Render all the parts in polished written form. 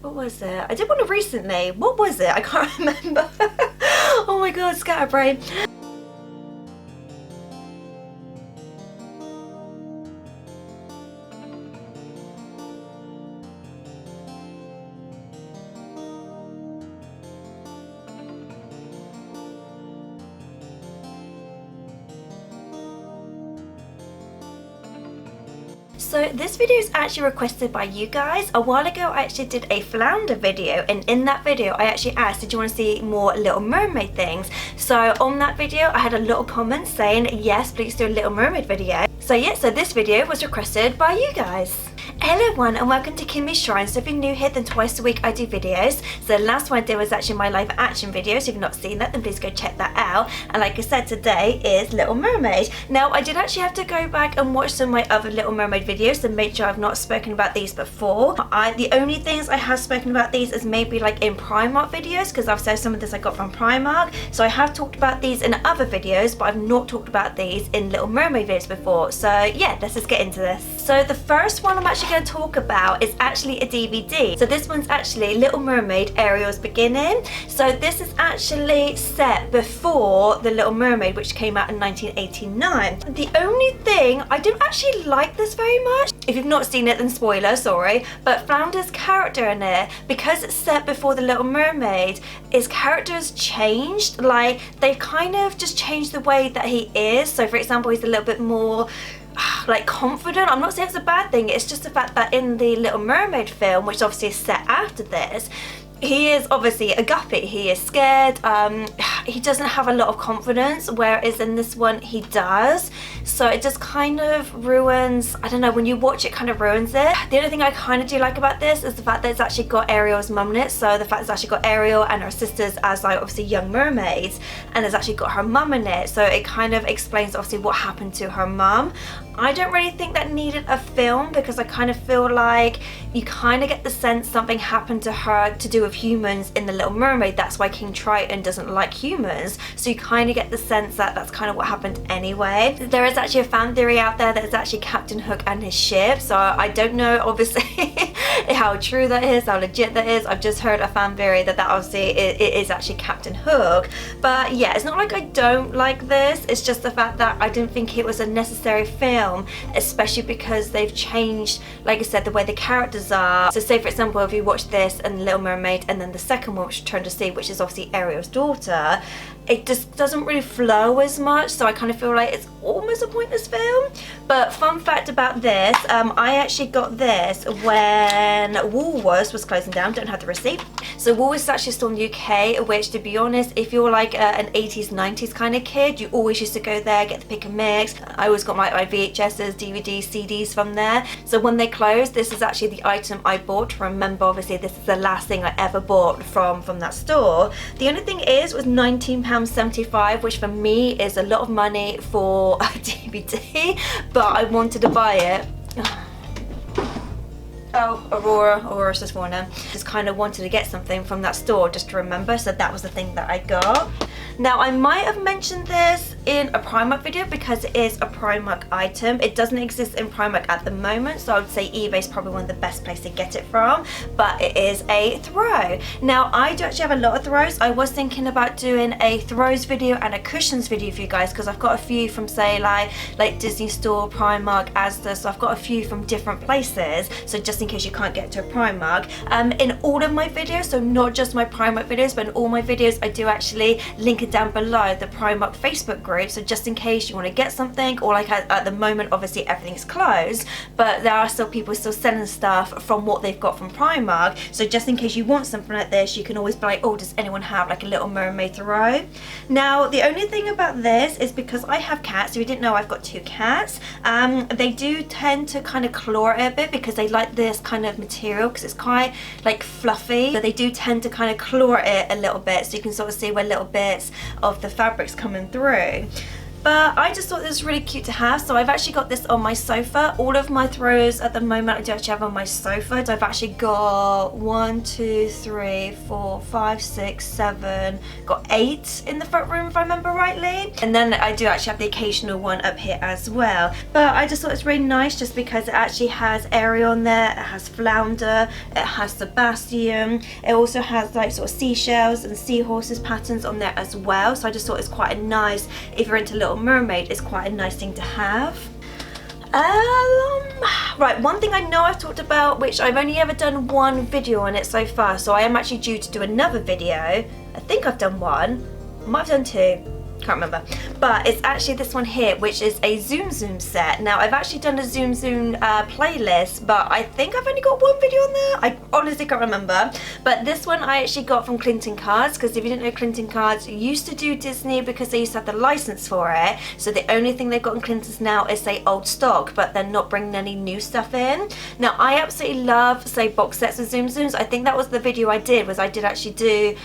What was it? I did one recently. What was it? I can't remember. Oh my god, scatterbrain. So this video is actually requested by you guys. A while ago I actually did a flounder video, and in that video I actually asked, did you want to see more Little Mermaid things? So on that video I had a little comment saying, yes, please do a Little Mermaid video. So yeah, so this video was requested by you guys. Hello everyone and welcome to Kimmy's Shrine. So if you're new here, then twice a week I do videos. So the last one I did was actually my live action video, so if you've not seen that then please go check that out. And like I said, today is Little Mermaid. Now I did actually have to go back and watch some of my other Little Mermaid videos to make sure I've not spoken about these before. The only things I have spoken about these is maybe like in Primark videos, because I've said some of this I got from Primark. So I have talked about these in other videos, but I've not talked about these in Little Mermaid videos before. So yeah, let's just get into this. So the first one I'm actually going to talk about is actually a DVD. So this one's actually Little Mermaid Ariels Beginning. So this is actually set before The Little Mermaid, which came out in 1989. The only thing, I don't actually like this very much. If you've not seen it, then spoiler, sorry. But Flounder's character in it, because it's set before The Little Mermaid, his character's changed. Like, they've kind of just changed the way that he is. So for example, he's a little bit more like confident. I'm not saying it's a bad thing, it's just the fact that in the Little Mermaid film, which obviously is set after this, he is obviously a guppy. He is scared. He doesn't have a lot of confidence, whereas in this one he does. So it just kind of ruins, I don't know, when you watch it kind of ruins it. The only thing I kind of do like about this is the fact that it's actually got Ariel's mum in it. So the fact it's actually got Ariel and her sisters as like obviously young mermaids, and it's actually got her mum in it. So it kind of explains obviously what happened to her mum. I don't really think that needed a film, because I kind of feel like you kind of get the sense something happened to her to do with humans in The Little Mermaid. That's why King Triton doesn't like humans. So you kind of get the sense that that's kind of what happened anyway. There is actually a fan theory out there that it's actually Captain Hook and his ship. So I don't know obviously how true that is, how legit that is. I've just heard a fan theory that obviously it is actually Captain Hook. But yeah, it's not like I don't like this. It's just the fact that I didn't think it was a necessary film, especially because they've changed, like I said, the way the characters are. So say for example, if you watch this and Little Mermaid and then the second one, which Turn to Sea, which is obviously Ariel's daughter, it just doesn't really flow as much. So I kind of feel like it's almost a pointless film. But fun fact about this, I actually got this when Woolworths was closing down. Don't have the receipt. So Woolworths actually still in the UK, which to be honest, if you're like an 80s 90s kind of kid, you always used to go there, get the pick and mix. I always got my VHSs, DVDs, CDs from there. So when they closed, this is actually the item I bought to remember. Obviously this is the last thing I ever bought from that store. The only thing is, it was £19.75, which for me is a lot of money for a DVD, but I wanted to buy it. Oh, Aurora's this morning. Just kind of wanted to get something from that store just to remember, so that was the thing that I got. Now I might have mentioned this in a Primark video because it is a Primark item. It doesn't exist in Primark at the moment, so I would say eBay is probably one of the best places to get it from, but it is a throw. Now I do actually have a lot of throws. I was thinking about doing a throws video and a cushions video for you guys, because I've got a few from say like Disney Store, Primark, Asda, so I've got a few from different places, so just in case you can't get to a Primark. In all of my videos, so not just my Primark videos, but in all my videos I do actually link it down below the Primark Facebook group, so just in case you want to get something, or like at the moment obviously everything's closed, but there are still people still selling stuff from what they've got from Primark, so just in case you want something like this, you can always be like, oh, does anyone have like a Little Mermaid throw? Now the only thing about this is because I have cats, so you didn't know I've got 2 cats, they do tend to kind of claw it a bit because they like this kind of material because it's quite like fluffy, but they do tend to kind of claw it a little bit, so you can sort of see where little bits of the fabric's coming through. but I just thought this was really cute to have. So I've actually got this on my sofa. All of my throws at the moment I do actually have on my sofa. So I've actually got 1, 2, 3, 4, 5, 6, 7, got 8 in the front room if I remember rightly. And then I do actually have the occasional one up here as well. But I just thought it's really nice just because it actually has Ariel on there, it has Flounder, it has Sebastian, it also has like sort of seashells and seahorses patterns on there as well. So I just thought it's quite a nice, if you're into Little Mermaid, it's quite a nice thing to have. Right, one thing I know I've talked about, which I've only ever done one video on it so far, so I am actually due to do another video. I think I've done one, I might have done 2. Can't remember, but it's actually this one here, which is a Tsum Tsum set. Now I've actually done a Tsum Tsum playlist, but I think I've only got one video on there. I honestly can't remember, but this one I actually got from Clinton Cards, because if you didn't know, Clinton Cards used to do Disney because they used to have the license for it, so the only thing they've got in Clinton's now is say old stock, but they're not bringing any new stuff in. Now I absolutely love say box sets of Tsum Tsums. I think that was the video I did, was I did actually do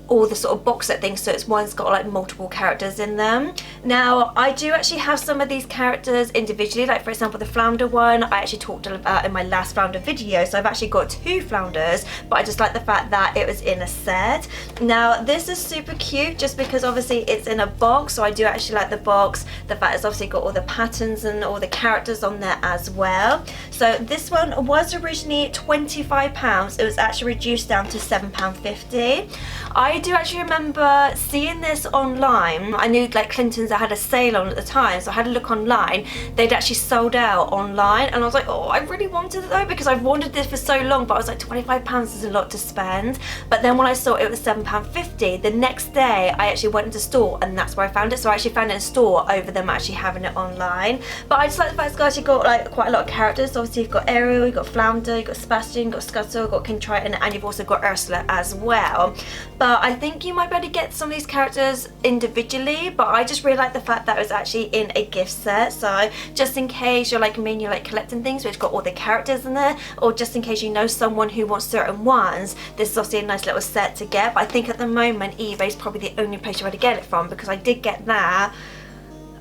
all the sort of box set things, so it's one's got like multiple characters in them. Now I do actually have some of these characters individually, like for example the Flounder one I actually talked about in my last Flounder video, so I've actually got 2 Flounders, but I just like the fact that it was in a set. Now this is super cute just because obviously it's in a box, so I do actually like the box, the fact it's obviously got all the patterns and all the characters on there as well. So this one was originally £25, it was actually reduced down to £7.50. I do actually remember seeing this online. I knew like Clinton's had a sale on at the time, so I had a look online. They'd actually sold out online, and I was like, oh, I really wanted it though, because I've wanted this for so long, but I was like, £25 is a lot to spend. But then when I saw it was £7.50, the next day I actually went into store, and that's where I found it. So I actually found it in store over them actually having it online. But I just like the fact it's actually got like quite a lot of characters. So obviously you've got Ariel, you've got Flounder, you've got Sebastian, you've got Scuttle, you've got King Triton, and you've also got Ursula as well. But I think you might be able to get some of these characters individually, but I just really like the fact that it was actually in a gift set. So just in case you're like me and you like collecting things which got all the characters in there, or just in case you know someone who wants certain ones, this is obviously a nice little set to get. But I think at the moment eBay is probably the only place you're going to get it from, because I did get that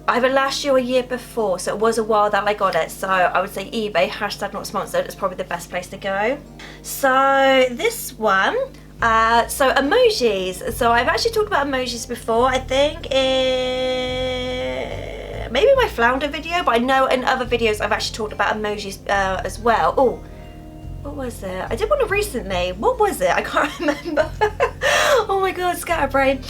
either last year or year before, so it was a while that I got it. So I would say eBay, hashtag not sponsored, is probably the best place to go. So this one, so emojis. So I've actually talked about emojis before, I think in maybe my Flounder video, but I know in other videos I've actually talked about emojis as well. Oh, what was it? I did one recently. What was it? I can't remember. Oh my god, scatterbrain.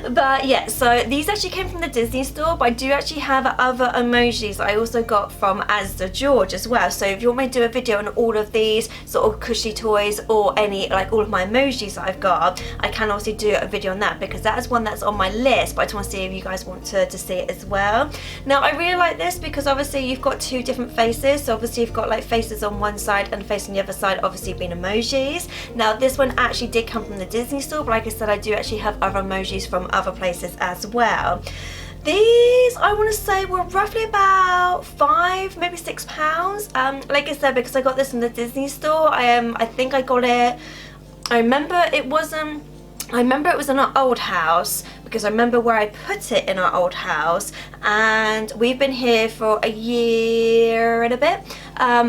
But yeah, so these actually came from the Disney store, but I do actually have other emojis that I also got from Asda George as well. So if you want me to do a video on all of these sort of cushy toys, or any like all of my emojis that I've got, I can also do a video on that, because that is one that's on my list, but I just want to see if you guys want to see it as well. Now I really like this because obviously you've got 2 different faces. So obviously you've got like faces on one side and face on the other side, obviously being emojis. Now this one actually did come from the Disney store, but like I said, I do actually have other emojis from other places as well. These, I want to say, were roughly about £5, maybe £6. Like I said, because I got this from the Disney store, I think I got it, I remember it was in our old house, because I remember where I put it in our old house, and we've been here for a year and a bit.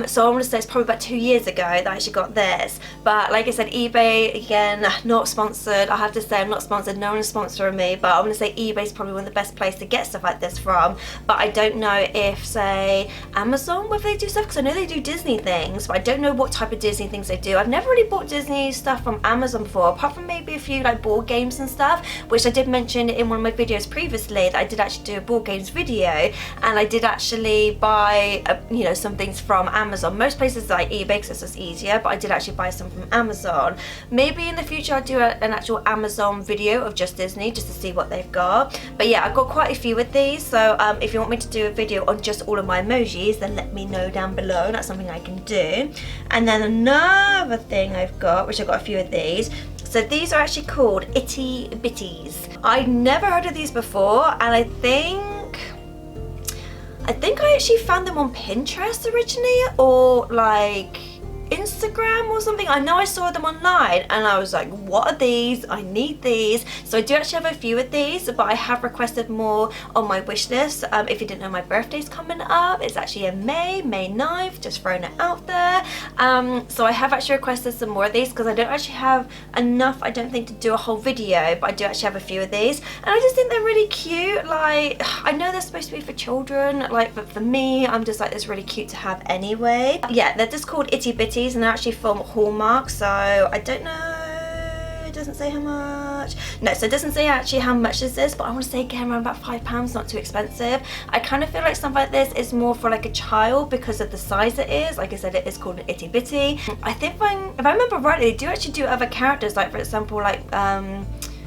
So I want to say it's probably about 2 years ago that I actually got this. But like I said, eBay, again, not sponsored. I have to say I'm not sponsored, no one's sponsoring me, but I want to say eBay is probably one of the best places to get stuff like this from. But I don't know if, say, Amazon, whether they do stuff, because I know they do Disney things, but I don't know what type of Disney things they do. I've never really bought Disney stuff from Amazon before, apart from maybe a few like board games and stuff, which I did mention in one of my videos previously, that I did actually do a board games video, and I did actually buy you know, some things from Amazon. Most places like eBay, because it's just easier, but I did actually buy some from Amazon. Maybe in the future I'll do an actual Amazon video of just Disney, just to see what they've got. But yeah, I've got quite a few of these, so if you want me to do a video on just all of my emojis, then let me know down below. That's something I can do. And then another thing I've got, which I've got a few of these. So these are actually called Itty Bitties. I'd never heard of these before, and I think I actually found them on Pinterest originally, or like Instagram or something. I know I saw them online and I was like, what are these? I need these. So I do actually have a few of these, but I have requested more on my wish list. If you didn't know, my birthday's coming up. It's actually in May 9th, just throwing it out there. So I have actually requested some more of these because I don't actually have enough, I don't think, to do a whole video, but I do actually have a few of these and I just think they're really cute. Like, I know they're supposed to be for children, like, but for me, I'm just like, it's really cute to have anyway. Yeah, they're just called Itty Bitties and they're actually from Hallmark, so I don't know, it doesn't say how much. No, so it doesn't say actually how much this is, but I want to say again around about £5, not too expensive. I kind of feel like stuff like this is more for like a child because of the size it is. Like I said, it is called an Itty Bitty. I think if I remember rightly, they do actually do other characters, like for example, like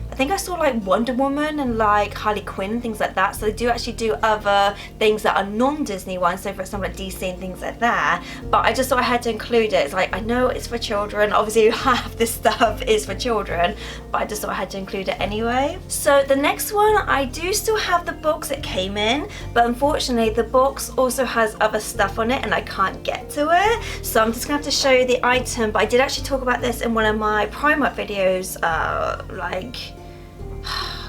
I think I saw like Wonder Woman and like Harley Quinn, things like that. So they do actually do other things that are non-Disney ones, so for example like DC and things like that. But I just thought I had to include it. It's like, I know it's for children, obviously half this stuff is for children, but I just thought I had to include it anyway. So the next one, I do still have the box it came in, but unfortunately the box also has other stuff on it and I can't get to it. So I'm just gonna have to show you the item, but I did actually talk about this in one of my Primark videos, like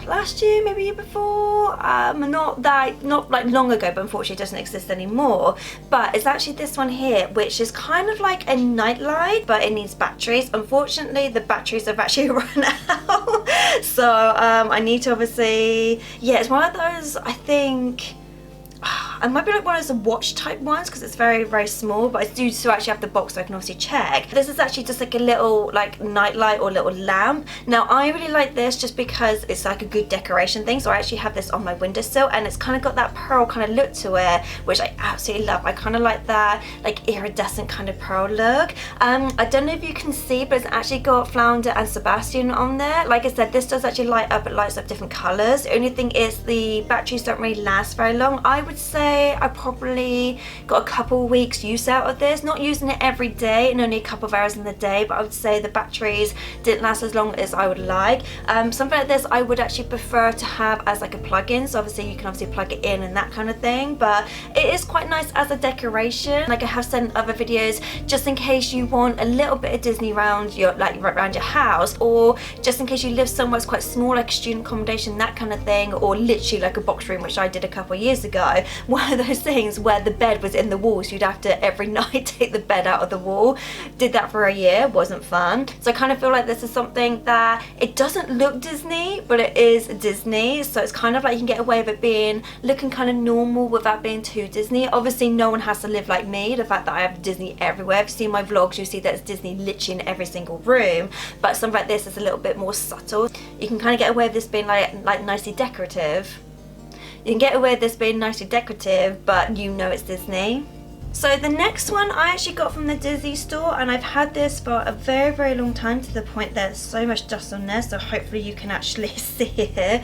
last year, maybe year before, not like long ago, but unfortunately it doesn't exist anymore. But it's actually this one here, which is kind of like a nightlight, but it needs batteries. Unfortunately the batteries have actually run out, so I need to obviously, yeah, it's one of those, I think it might be like one of those watch type ones because it's very, very small, but I do still actually have the box so I can obviously check. This is actually just like a little like nightlight or little lamp. Now I really like this just because it's like a good decoration thing, so I actually have this on my windowsill and it's kind of got that pearl kind of look to it, which I absolutely love. I kind of like that like iridescent kind of pearl look. I don't know if you can see, but it's actually got Flounder and Sebastian on there. Like I said, this does actually light up, it lights up different colours. The only thing is the batteries don't really last very long. I would say I probably got a couple weeks use out of this, not using it every day and only a couple of hours in the day, but I would say the batteries didn't last as long as I would like. Something like this I would actually prefer to have as like a plug-in, so obviously you can obviously plug it in and that kind of thing, but it is quite nice as a decoration. Like I have said in other videos, just in case you want a little bit of Disney around your, like around your house, or just in case you live somewhere that's quite small, like a student accommodation, that kind of thing, or literally like a box room, which I did a couple of years ago. One of those things where the bed was in the wall, so you'd have to every night take the bed out of the wall. Did that for a year, wasn't fun. So I kind of feel like this is something that it doesn't look Disney, but it is Disney, so it's kind of like you can get away with it being looking kind of normal without being too Disney. Obviously no one has to live like me, the fact that I have Disney everywhere. If you see my vlogs, you'll see that it's Disney literally in every single room, but something like this is a little bit more subtle. You can kind of get away with this being like nicely decorative. You can get away with this being nicely decorative, but you know it's Disney. So the next one I actually got from the Disney store, and I've had this for a very, very long time, to the point there's so much dust on there, so hopefully you can actually see it.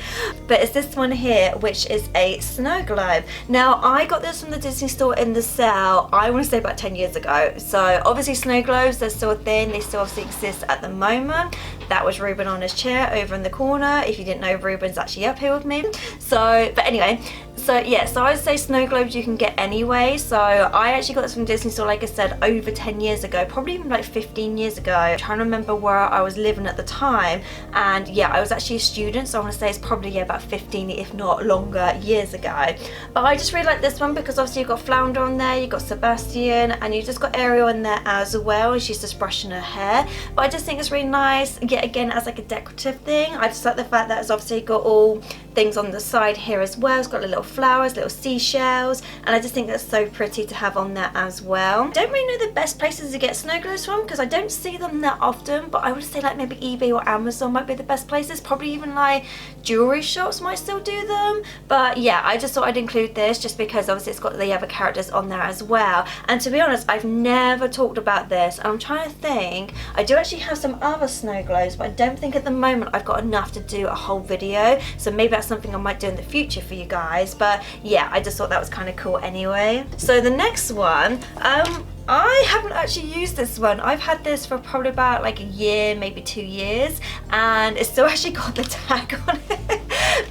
But it's this one here, which is a snow globe. Now I got this from the Disney store in the sale, I want to say about 10 years ago. So obviously snow globes, they're still a thing, they still obviously exist at the moment. That was Ruben on his chair over in the corner. If you didn't know, Ruben's actually up here with me. So, but anyway, so yeah, so I would say snow globes you can get anyway. So I actually got this from Disney store, like I said, over 10 years ago, probably even like 15 years ago. I'm trying to remember where I was living at the time, and yeah, I was actually a student, so I want to say it's probably, yeah, about 15, if not longer, years ago. But I just really like this one because obviously you've got Flounder on there, you've got Sebastian, and you've just got Ariel in there as well, and she's just brushing her hair. But I just think it's really nice, yet again, as like a decorative thing. I just like the fact that it's obviously got all things on the side here as well. It's got little flowers, little seashells, and I just think that's so pretty to have on there as well. I don't really know the best places to get snow globes from because I don't see them that often, but I would say like maybe eBay or Amazon might be the best places. Probably even like jewelry shops might still do them. But yeah, I just thought I'd include this just because obviously it's got the other characters on there as well. And to be honest, I've never talked about this, and I'm trying to think. I do actually have some other snow globes, but I don't think at the moment I've got enough to do a whole video, so maybe that's something I might do in the future for you guys. But yeah, I just thought that was kind of cool anyway. So the next one, I haven't actually used this one. I've had this for probably about like a year, maybe 2 years, and it's still actually got the tag on it.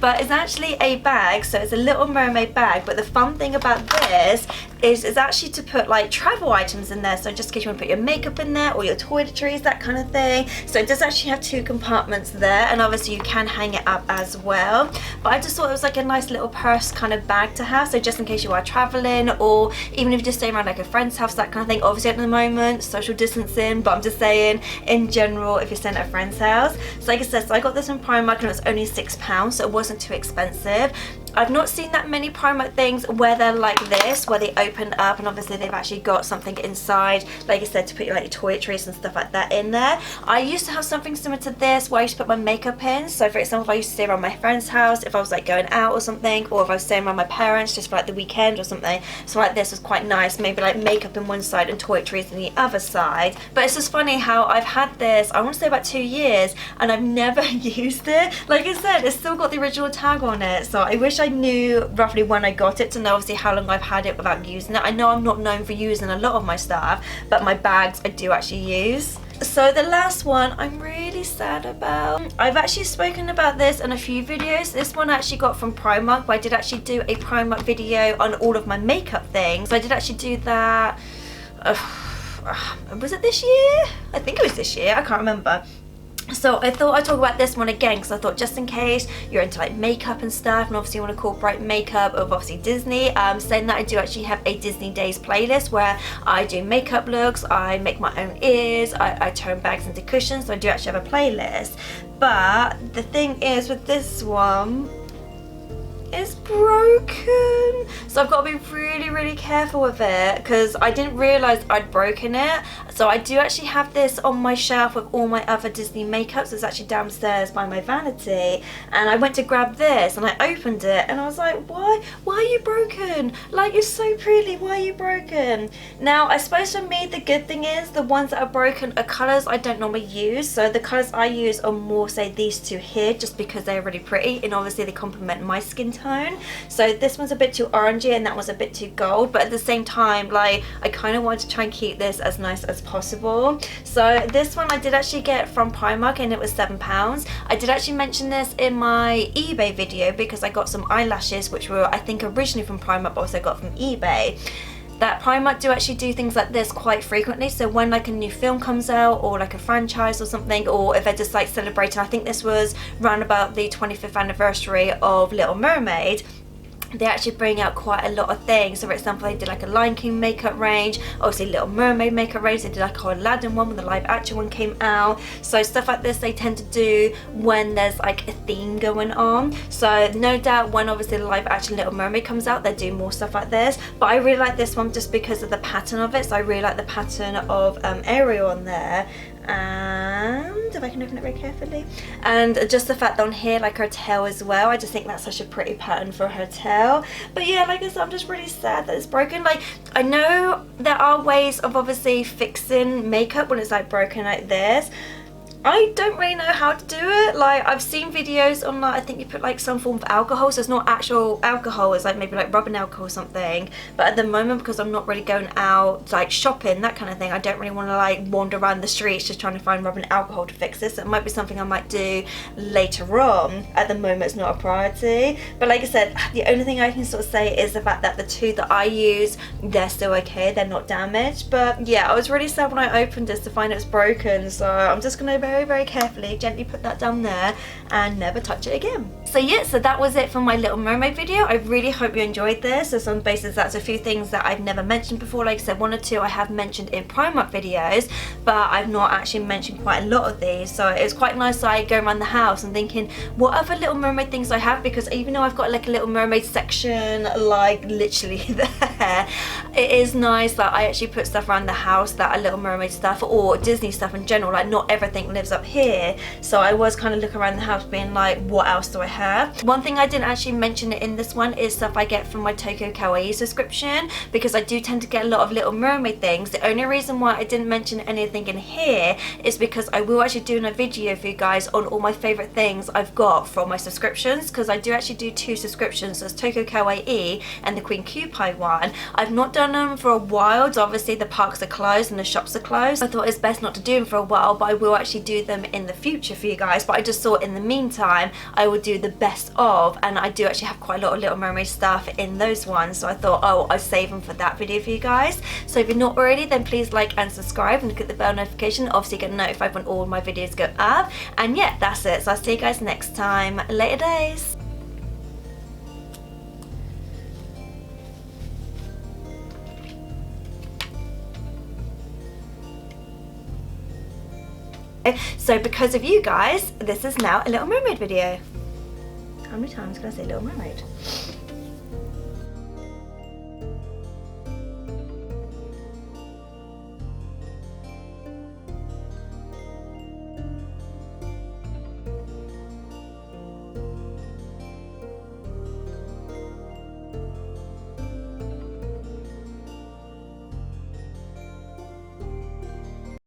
But it's actually a bag, so it's a Little Mermaid bag. But the fun thing about this is it's actually to put like travel items in there, so just in case you want to put your makeup in there or your toiletries, that kind of thing. So it does actually have 2 compartments there, and obviously you can hang it up as well. But I just thought it was like a nice little purse kind of bag to have, so just in case you are traveling, or even if you're just staying around like a friend's house, that kind of thing. Obviously at the moment social distancing, but I'm just saying in general if you're staying at a friend's house. So like I said, so I got this in Primark and it was only £6, so it wasn't too expensive. I've not seen that many Primark things where they're like this, where they open up and obviously they've actually got something inside, like I said, to put your, like, your toiletries and stuff like that in there. I used to have something similar to this where I used to put my makeup in. So for example, if I used to stay around my friend's house, if I was like going out or something, or if I was staying around my parents just for like the weekend or something, so like this was quite nice, maybe like makeup in one side and toiletries in the other side. But it's just funny how I've had this, I want to say about 2 years, and I've never used it. Like I said, it's still got the original tag on it, so I wish I knew roughly when I got it to know obviously how long I've had it without using it. I know I'm not known for using a lot of my stuff, but my bags I do actually use. So the last one I'm really sad about. I've actually spoken about this in a few videos. This one I actually got from Primark, but I did actually do a Primark video on all of my makeup things. So I did actually do that, was it this year? I think it was this year, I can't remember. So I thought I'd talk about this one again because I thought just in case you're into like makeup and stuff and obviously you want to incorporate makeup of obviously Disney, saying that I do actually have a Disney Days playlist where I do makeup looks, I make my own ears, I turn bags into cushions, so I do actually have a playlist. But the thing is with this one, it's broken, so I've got to be really careful with it because I didn't realise I'd broken it. So I do actually have this on my shelf with all my other Disney makeups. It's actually downstairs by my vanity, and I went to grab this and I opened it and I was like, why are you broken? Like, you're so pretty, why are you broken? Now I suppose for me the good thing is the ones that are broken are colours I don't normally use. So the colours I use are more, say, these two here, just because they're really pretty and obviously they complement my skin tone. So this one's a bit too orangey and that one's a bit too gold, but at the same time, like, I kind of wanted to try and keep this as nice as possible. So this one I did actually get from Primark and it was £7. I did actually mention this in my eBay video because I got some eyelashes which were, I think, originally from Primark but also got from eBay. That Primark do actually do things like this quite frequently. So when like a new film comes out or like a franchise or something, or if they're just like celebrating, I think this was round about the 25th anniversary of Little Mermaid, they actually bring out quite a lot of things. So for example, they did like a Lion King makeup range, obviously Little Mermaid makeup range, they did like a Aladdin one when the live action one came out. So stuff like this they tend to do when there's like a theme going on. So no doubt when obviously the live action Little Mermaid comes out, they do more stuff like this. But I really like this one just because of the pattern of it. So I really like the pattern of Ariel on there. And if I can open it very carefully, and just the fact that on here, like her tail as well, I just think that's such a pretty pattern for her tail. But yeah, like I said, I'm just really sad that it's broken. Like, I know there are ways of obviously fixing makeup when it's like broken like this. I don't really know how to do it. Like, I've seen videos on, like, I think you put like some form of alcohol, so it's not actual alcohol, it's like maybe like rubbing alcohol or something. But at the moment, because I'm not really going out like shopping, that kind of thing, I don't really want to like wander around the streets just trying to find rubbing alcohol to fix this. It might be something I might do later on. At the moment it's not a priority. But like I said, the only thing I can sort of say is the fact that the two that I use, they're still okay, they're not damaged. But yeah, I was really sad when I opened this to find it was broken, so I'm just gonna very carefully gently put that down there and never touch it again. So yeah, so that was it for my Little Mermaid video. I really hope you enjoyed this. So some basis, that's a few things that I've never mentioned before. Like I said, 1 or 2 I have mentioned in Primark videos, but I've not actually mentioned quite a lot of these. So it was quite nice. I go around the house and thinking what other Little Mermaid things I have, because even though I've got like a Little Mermaid section like literally there, it is nice that I actually put stuff around the house that are Little Mermaid stuff or Disney stuff in general. Like, not everything lives up here, so I was kind of looking around the house being like, what else do I have? One thing I didn't actually mention in this one is stuff I get from my Tokyo Kawaii subscription, because I do tend to get a lot of Little Mermaid things. The only reason why I didn't mention anything in here is because I will actually do a video for you guys on all my favorite things I've got from my subscriptions, because I do actually do 2 subscriptions. So it's Tokyo Kawaii and the Queen Kewpie one. I've not done them for a while, so obviously the parks are closed and the shops are closed. I thought it's best not to do them for a while, but I will actually do them in the future for you guys, but I just thought in the meantime I would do the best of, and I do actually have quite a lot of Little Mermaid stuff in those ones, so I thought, oh, I'll save them for that video for you guys. So if you're not already, then please like and subscribe and click the bell notification, obviously get notified when all my videos go up. And yeah, that's it, so I'll see you guys next time. Later days. So because of you guys, this is now a Little Mermaid video. How many times can I say Little Mermaid?